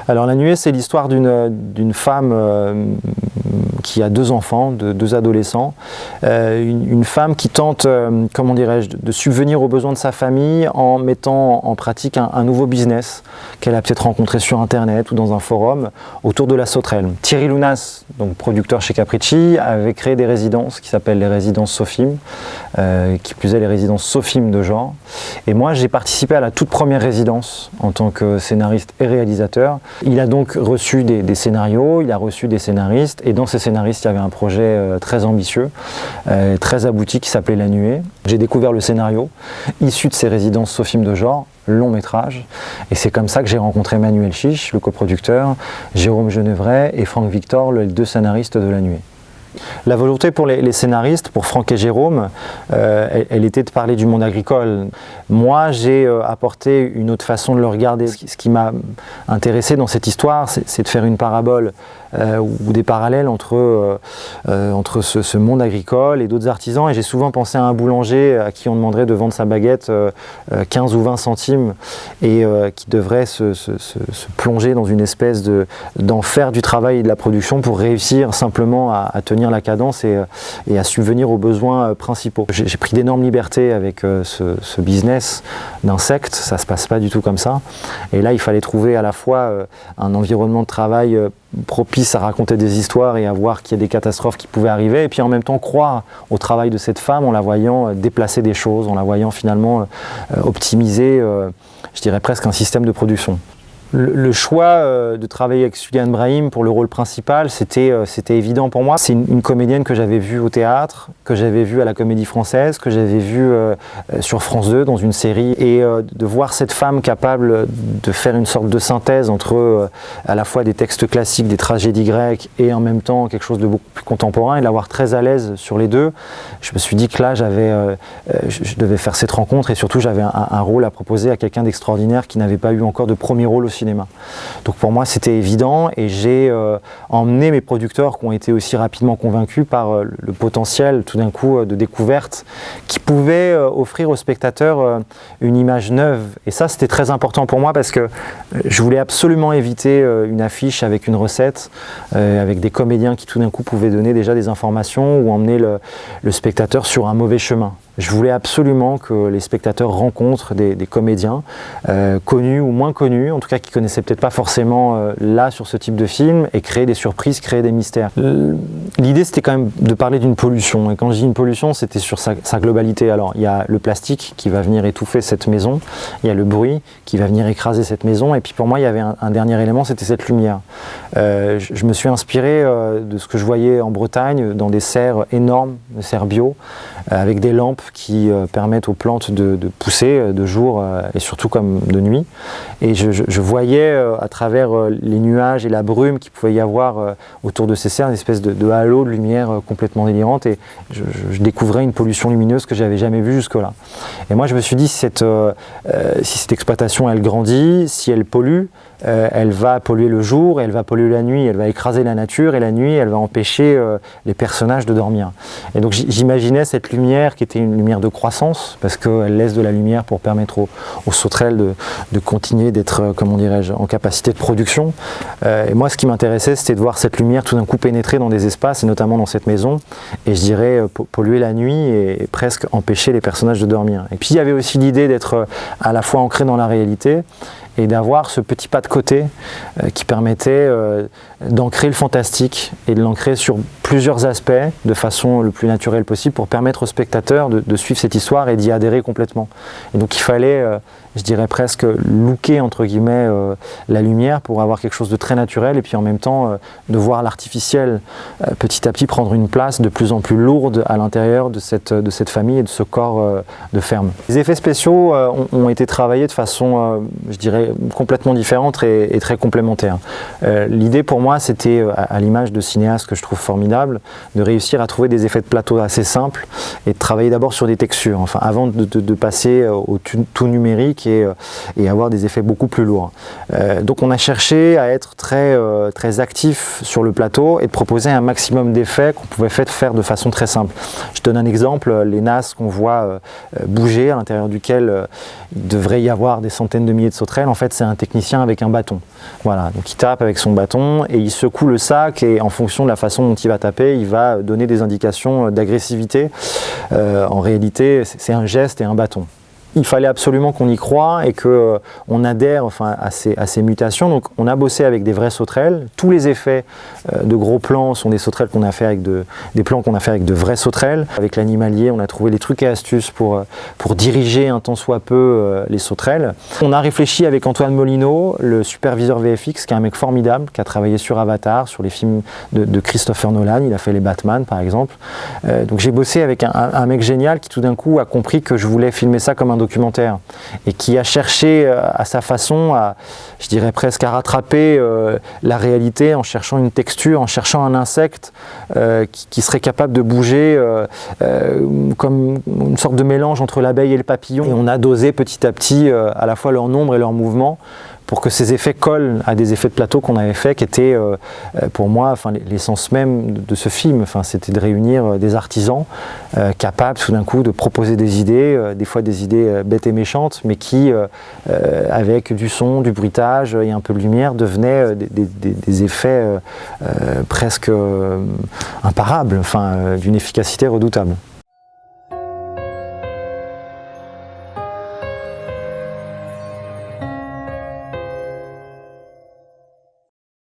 Alors La Nuée, c'est l'histoire d'une femme qui a 2 enfants, 2 adolescents, une femme qui tente, comment dirais-je, de subvenir aux besoins de sa famille en mettant en pratique un nouveau business qu'elle a peut-être rencontré sur internet ou dans un forum autour de la sauterelle. Thierry Lounas, donc producteur chez Capricci, avait créé des résidences qui s'appellent les résidences Sofim, qui plus est les résidences Sofim de genre. Et moi j'ai participé à la toute première résidence en tant que scénariste et réalisateur. Il a donc reçu des scénarios, il a reçu des scénaristes, et dans ces scénaristes il y avait un projet très ambitieux, très abouti qui s'appelait La Nuée. J'ai découvert le scénario issu de ces résidences Sofim de genre, long métrage, et c'est comme ça que j'ai rencontré Manuel Chiche, le coproducteur, Jérôme Genevray et Franck Victor, les 2 scénaristes de La Nuée. La volonté pour les scénaristes, pour Franck et Jérôme, elle était de parler du monde agricole. Moi, j'ai apporté une autre façon de le regarder. Ce qui m'a intéressé dans cette histoire, c'est de faire une parabole ou des parallèles entre ce monde agricole et d'autres artisans. Et j'ai souvent pensé à un boulanger à qui on demanderait de vendre sa baguette 15 ou 20 centimes et qui devrait se plonger dans une espèce d'enfer du travail et de la production pour réussir simplement à tenir la cadence et à subvenir aux besoins principaux. J'ai pris d'énormes libertés avec ce business d'insectes, ça se passe pas du tout comme ça. Et là, il fallait trouver à la fois un environnement de travail propice à raconter des histoires et à voir qu'il y a des catastrophes qui pouvaient arriver, et puis en même temps croire au travail de cette femme en la voyant déplacer des choses, en la voyant finalement optimiser, je dirais presque un système de production. Le choix de travailler avec Suliane Brahim pour le rôle principal, c'était évident pour moi. C'est une comédienne que j'avais vue au théâtre, que j'avais vue à la Comédie Française, que j'avais vue sur France 2 dans une série. Et de voir cette femme capable de faire une sorte de synthèse entre à la fois des textes classiques, des tragédies grecques, et en même temps quelque chose de beaucoup plus contemporain, et l'avoir très à l'aise sur les deux, je me suis dit que là, je devais faire cette rencontre, et surtout j'avais un rôle à proposer à quelqu'un d'extraordinaire qui n'avait pas eu encore de premier rôle au cinéma. Donc pour moi c'était évident, et j'ai emmené mes producteurs qui ont été aussi rapidement convaincus par le potentiel tout d'un coup de découverte qui pouvait offrir aux spectateurs une image neuve. Et ça c'était très important pour moi parce que je voulais absolument éviter une affiche avec une recette, avec des comédiens qui tout d'un coup pouvaient donner déjà des informations ou emmener le spectateur sur un mauvais chemin. Je voulais absolument que les spectateurs rencontrent des comédiens connus ou moins connus, en tout cas qui connaissaient peut-être pas forcément là sur ce type de film, et créer des surprises, créer des mystères. L'idée c'était quand même de parler d'une pollution, et quand je dis une pollution c'était sur sa globalité. Alors il y a le plastique qui va venir étouffer cette maison, il y a le bruit qui va venir écraser cette maison, et puis pour moi il y avait un dernier élément, c'était cette lumière. Je me suis inspiré de ce que je voyais en Bretagne dans des serres énormes, des serres bio, avec des lampes qui permettent aux plantes de pousser de jour et surtout comme de nuit. Et je voyais à travers les nuages et la brume qu'il pouvait y avoir autour de ces serres une espèce de halo de lumière complètement délirante, et je découvrais une pollution lumineuse que j'avais jamais vue jusque-là. Et moi je me suis dit, si cette exploitation elle grandit, si elle pollue, elle va polluer le jour, elle va polluer la nuit, elle va écraser la nature, et la nuit elle va empêcher les personnages de dormir. Et donc j'imaginais cette lumière qui était une lumière de croissance, parce qu'elle laisse de la lumière pour permettre aux sauterelles de continuer d'être, comment dirais-je, en capacité de production. Et moi ce qui m'intéressait c'était de voir cette lumière tout d'un coup pénétrer dans des espaces, et notamment dans cette maison, et je dirais polluer la nuit et presque empêcher les personnages de dormir. Et puis il y avait aussi l'idée d'être à la fois ancré dans la réalité, et d'avoir ce petit pas de côté qui permettait d'ancrer le fantastique et de l'ancrer sur plusieurs aspects de façon le plus naturelle possible pour permettre aux spectateurs de suivre cette histoire et d'y adhérer complètement. Et donc il fallait, je dirais presque looker entre guillemets la lumière pour avoir quelque chose de très naturel, et puis en même temps de voir l'artificiel petit à petit prendre une place de plus en plus lourde à l'intérieur de cette famille et de ce corps de ferme. Les effets spéciaux ont été travaillés de façon, je dirais, complètement différente et très complémentaire. L'idée pour moi c'était, à l'image de cinéastes que je trouve formidables, de réussir à trouver des effets de plateau assez simples et de travailler d'abord sur des textures, enfin avant de passer au tout numérique et avoir des effets beaucoup plus lourds. Donc on a cherché à être très actif sur le plateau et de proposer un maximum d'effets qu'on pouvait faire de façon très simple. Je donne un exemple, les NAS qu'on voit bouger, à l'intérieur duquel il devrait y avoir des centaines de milliers de sauterelles, en fait c'est un technicien avec un bâton. Voilà, donc il tape avec son bâton et il secoue le sac et en fonction de la façon dont il va taper, il va donner des indications d'agressivité. En réalité, c'est un geste et un bâton. Il fallait absolument qu'on y croie et qu'on adhère à ces mutations. Donc on a bossé avec des vraies sauterelles. Tous les effets de gros plans sont des sauterelles qu'on a fait avec des plans qu'on a fait avec de vraies sauterelles. Avec l'animalier, on a trouvé des trucs et astuces pour diriger un tant soit peu les sauterelles. On a réfléchi avec Antoine Molino, le superviseur VFX, qui est un mec formidable, qui a travaillé sur Avatar, sur les films de Christopher Nolan. Il a fait les Batman par exemple. Donc j'ai bossé avec un mec génial qui tout d'un coup a compris que je voulais filmer ça comme un documentaire et qui a cherché à sa façon je dirais presque à rattraper la réalité en cherchant une texture, en cherchant un insecte qui serait capable de bouger comme une sorte de mélange entre l'abeille et le papillon. Et on a dosé petit à petit à la fois leur nombre et leur mouvement pour que ces effets collent à des effets de plateau qu'on avait fait, qui étaient pour moi l'essence même de ce film. C'était de réunir des artisans capables tout d'un coup de proposer des idées, des fois des idées bêtes et méchantes, mais qui, avec du son, du bruitage et un peu de lumière, devenaient des effets presque imparables, d'une efficacité redoutable.